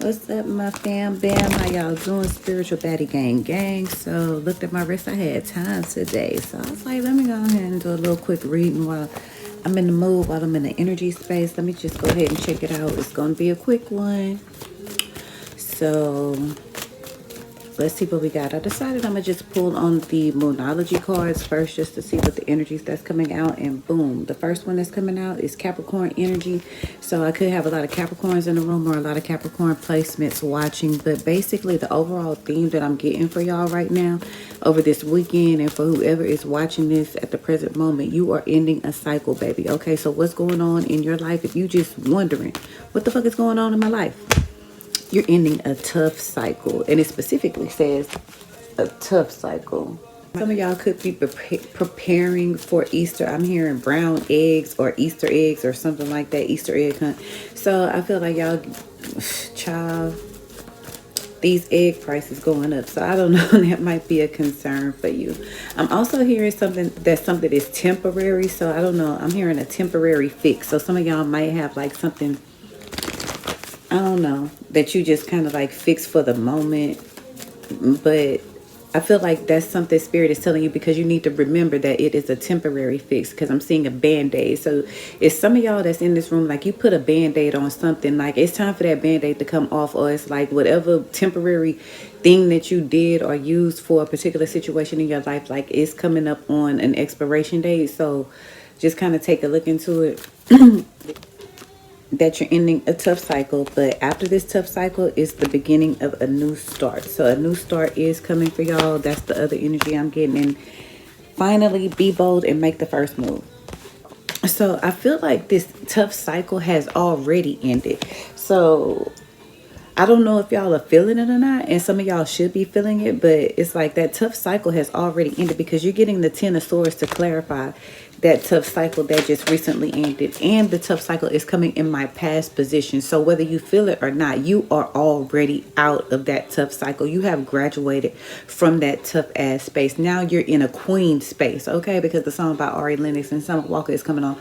What's up, my fam bam? How y'all doing? Spiritual baddie gang gang. So looked at my wrist. I had time today, so I was like, let me go ahead and do a little quick reading while I'm in the mood, while I'm in the energy space. Let me just go ahead and check it out. It's gonna be a quick one. So let's see what we got. I decided I'm gonna just pull on the Moonology cards first, just to see what the energies that's coming out. And boom, the first one that's coming out is Capricorn energy. So I could have a lot of Capricorns in the room or a lot of Capricorn placements watching, but basically the overall theme that I'm getting for y'all right now over this weekend, and for whoever is watching this at the present moment, you are ending a cycle, baby. Okay, so what's going on in your life? If you just wondering what the fuck is going on in my life, you're ending a tough cycle. And it specifically says a tough cycle. Some of y'all could be preparing for Easter. I'm hearing brown eggs or Easter eggs or something like that. Easter egg hunt. So I feel like y'all, child, these egg prices going up. So I don't know, that might be a concern for you. I'm also hearing something that is temporary. So I don't know. I'm hearing a temporary fix. So some of y'all might have like something, I don't know, that you just kind of like fix for the moment. But I feel like that's something Spirit is telling you, because you need to remember that it is a temporary fix, because I'm seeing a band-aid. So it's some of y'all that's in this room, like you put a band-aid on something, like it's time for that band-aid to come off, or it's like whatever temporary thing that you did or used for a particular situation in your life, like it's coming up on an expiration date. So just kind of take a look into it. That you're ending a tough cycle, but after this tough cycle is the beginning of a new start. So a new start is coming for y'all. That's the other energy I'm getting. And finally, be bold and make the first move. So I feel like this tough cycle has already ended. So I don't know if y'all are feeling it or not, and some of y'all should be feeling it, but it's like that tough cycle has already ended, because you're getting the Ten of Swords to clarify that tough cycle that just recently ended. And the tough cycle is coming in my past position. So whether you feel it or not, you are already out of that tough cycle. You have graduated from that tough ass space. Now you're in a queen space, okay? Because the song by Ari Lennox and Summer Walker is coming on.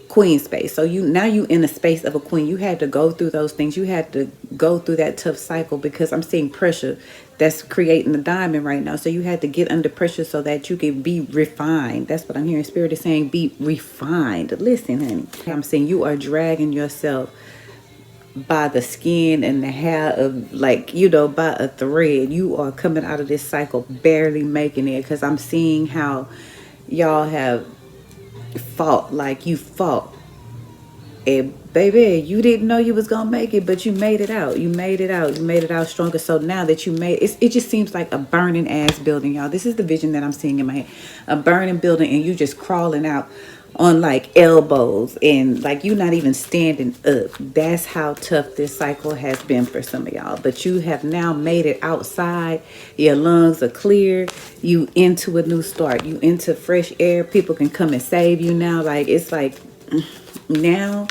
Queen space. So you in a space of a queen. You had to go through those things. You had to go through that tough cycle, because I'm seeing pressure that's creating the diamond right now. So you had to get under pressure so that you can be refined. That's what I'm hearing. Spirit is saying, be refined. Listen, honey, I'm saying you are dragging yourself by the skin and the hair of, like, you know, by a thread. You are coming out of this cycle barely making it, because I'm seeing how y'all have fought, like you fought, and baby, you didn't know you was gonna make it, but you made it out. You made it out. You made it out stronger. So now that you made it, it just seems like a burning ass building, y'all. This is the vision that I'm seeing in my head. A burning building, and you just crawling out on like elbows, and like you not even standing up. That's how tough this cycle has been for some of y'all. But you have now made it outside. Your lungs are clear. You into a new start. You into fresh air. People can come and save you now. Like, it's like now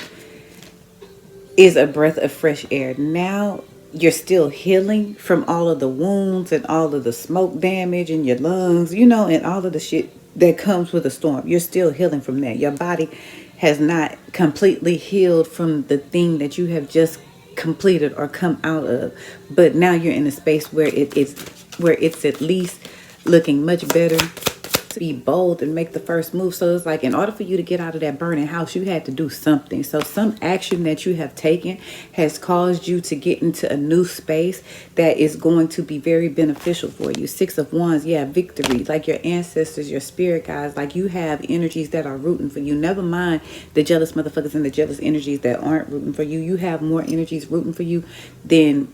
is a breath of fresh air. Now you're still healing from all of the wounds and all of the smoke damage in your lungs, you know, and all of the shit that comes with a storm. You're still healing from that. Your body has not completely healed from the thing that you have just completed or come out of, but now you're in a space where it's at least looking much better. Be bold and make the first move. So it's like, in order for you to get out of that burning house, you had to do something. So some action that you have taken has caused you to get into a new space that is going to be very beneficial for you. Six of Wands, yeah, victory. Like your ancestors, your spirit guides, like you have energies that are rooting for you. Never mind the jealous motherfuckers and the jealous energies that aren't rooting for you. You have more energies rooting for you than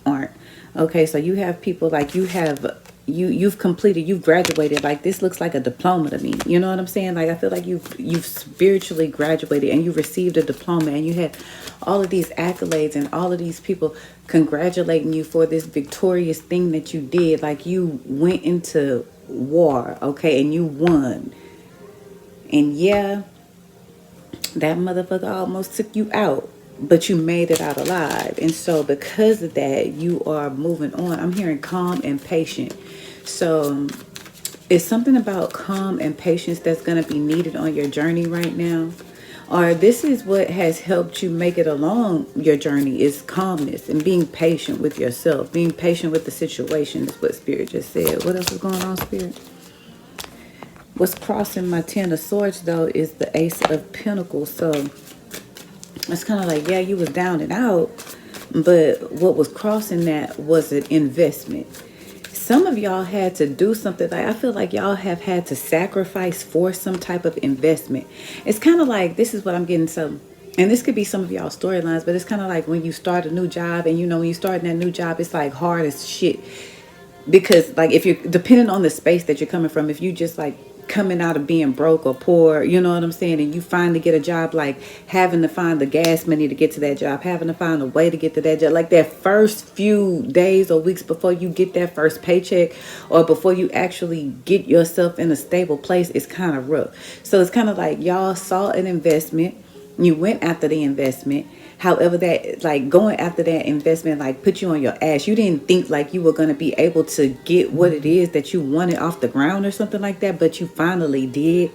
aren't. Okay, so you have people, like you have you've completed, you've graduated. Like, this looks like a diploma to me. You know what I'm saying? Like, I feel like you've spiritually graduated, and you received a diploma, and you had all of these accolades and all of these people congratulating you for this victorious thing that you did. Like, you went into war, okay, and you won. And yeah, that motherfucker almost took you out, but you made it out alive. And so because of that, you are moving on. I'm hearing calm and patient. So it's something about calm and patience that's going to be needed on your journey right now. Or this is what has helped you make it along your journey, is calmness and being patient with yourself, being patient with the situation is what Spirit just said. What else is going on, Spirit? What's crossing my Ten of Swords, though, is the Ace of Pentacles. So it's kind of like, yeah, you was down and out, but what was crossing that was an investment. Some of y'all had to do something. Like, I feel like y'all have had to sacrifice for some type of investment. It's kind of like, this is what I'm getting some, and this could be some of y'all storylines, but it's kind of like when you start a new job, and you know, when you start in that new job, it's like hard as shit. Because like, if you're depending on the space that you're coming from, if you just like coming out of being broke or poor, you know what I'm saying, and you finally get a job, like having to find the gas money to get to that job, having to find a way to get to that job, like that first few days or weeks before you get that first paycheck, or before you actually get yourself in a stable place, it's kind of rough. So it's kind of like y'all saw an investment, you went after the investment. However, that like going after that investment like put you on your ass. You didn't think like you were going to be able to get what it is that you wanted off the ground or something like that, but you finally did.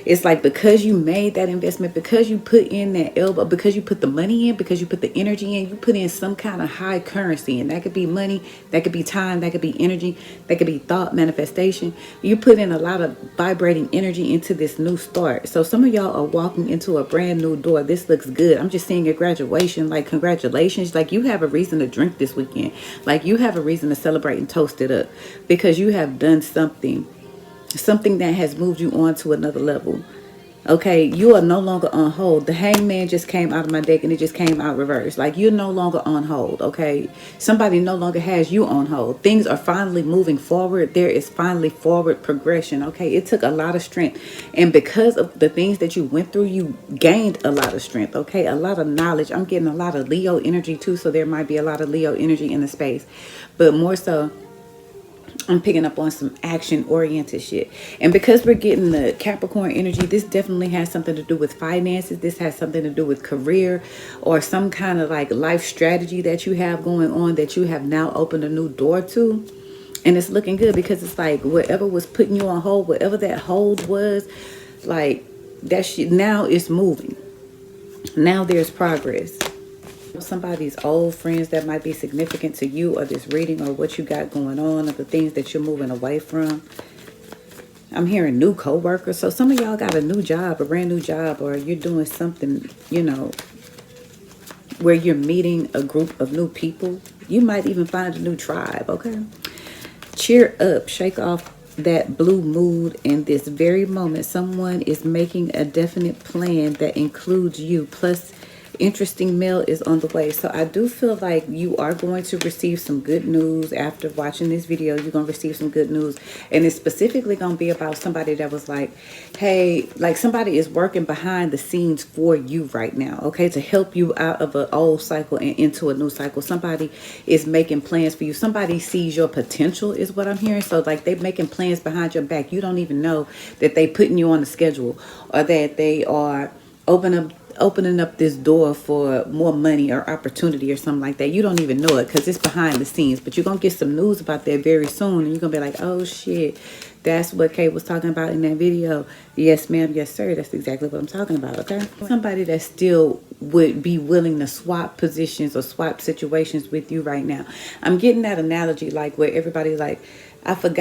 It's like because you made that investment, because you put in that elbow, because you put the money in, because you put the energy in, you put in some kind of high currency, and that could be money, that could be time, that could be energy, that could be thought manifestation. You put in a lot of vibrating energy into this new start. So some of y'all are walking into a brand new door. This looks good. I'm just seeing your graduation. Like, congratulations. Like, you have a reason to drink this weekend. Like, you have a reason to celebrate and toast it up, because you have done something that has moved you on to another level. Okay, you are no longer on hold. The Hangman just came out of my deck, and it just came out reversed. Like, you're no longer on hold. Okay, somebody no longer has you on hold. Things are finally moving forward. There is finally forward progression. Okay, it took a lot of strength, and because of the things that you went through, you gained a lot of strength. Okay, a lot of knowledge. I'm getting a lot of Leo energy too, so there might be a lot of Leo energy in the space, but more so I'm picking up on some action oriented shit. And because we're getting the Capricorn energy, this definitely has something to do with finances. This has something to do with career, or some kind of like life strategy that you have going on that you have now opened a new door to. And it's looking good, because it's like whatever was putting you on hold, whatever that hold was, like that shit now is moving. Now there's progress. Somebody's old friends that might be significant to you, or this reading, or what you got going on, or the things that you're moving away from. I'm hearing new co-workers. So some of y'all got a new job, a brand new job, or you're doing something, you know, where you're meeting a group of new people. You might even find a new tribe. Okay, cheer up, shake off that blue mood. In this very moment, someone is making a definite plan that includes you, plus interesting mail is on the way. So I do feel like you are going to receive some good news after watching this video. You're going to receive some good news, and it's specifically going to be about somebody that was like, hey, like somebody is working behind the scenes for you right now, okay, to help you out of an old cycle and into a new cycle. Somebody is making plans for you. Somebody sees your potential is what I'm hearing. So like they're making plans behind your back. You don't even know that they putting you on the schedule, or that they are opening up this door for more money or opportunity or something like that. You don't even know it, because it's behind the scenes, but you're gonna get some news about that very soon, and you're gonna be like, oh shit, that's what Kate was talking about in that video. Yes ma'am, yes sir, that's exactly what I'm talking about. Okay, somebody that still would be willing to swap positions or swap situations with you right now. I'm getting that analogy like where everybody like, I think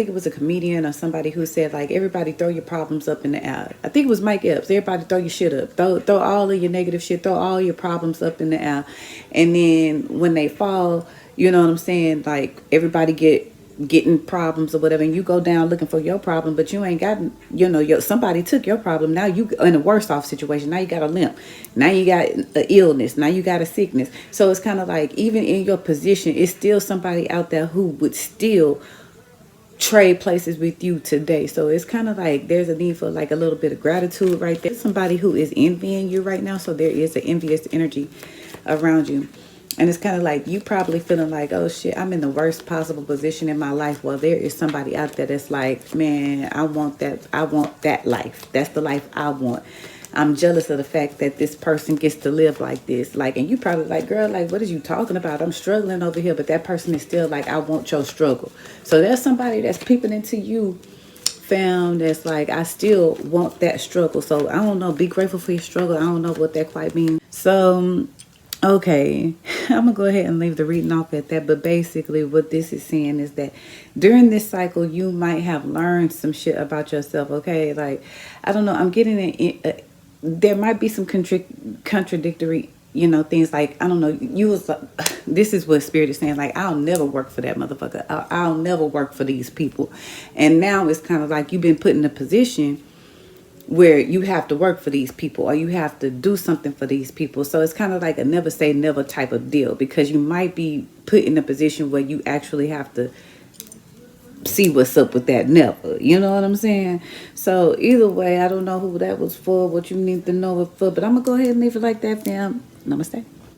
it was a comedian or somebody who said like, everybody throw your problems up in the air. I think it was Mike Epps. Everybody throw your shit up. Throw all of your negative shit, throw all your problems up in the air. And then when they fall, you know what I'm saying? Like everybody getting problems or whatever, and you go down looking for your problem, but you ain't got, you know, somebody took your problem. Now you in a worse off situation. Now you got a limp. Now you got an illness. Now you got a sickness. So it's kind of like, even in your position, it's still somebody out there who would still trade places with you today. So it's kind of like there's a need for like a little bit of gratitude right there. Somebody who is envying you right now. So there is an envious energy around you. And it's kind of like you probably feeling like, oh shit, I'm in the worst possible position in my life. Well, there is somebody out there that's like, man, I want that life. That's the life I want. I'm jealous of the fact that this person gets to live like this. Like, and you probably like, girl, like, what are you talking about? I'm struggling over here. But that person is still like, I want your struggle. So there's somebody that's peeping into you fam that's like, I still want that struggle. So I don't know, be grateful for your struggle. I don't know what that quite means. So okay, I'm gonna go ahead and leave the reading off at that. But basically, what this is saying is that during this cycle, you might have learned some shit about yourself. Okay, like I don't know, I'm getting it. There might be some contradictory, things like, I don't know. You was this is what Spirit is saying. Like, I'll never work for that motherfucker. I'll never work for these people. And now it's kind of like you've been put in a position where you have to work for these people or you have to do something for these people. So it's kind of like a never say never type of deal, because you might be put in a position where you actually have to see what's up with that never. You know what I'm saying? So either way, I don't know who that was for, what you need to know it for, but I'm going to go ahead and leave it like that, fam. Namaste.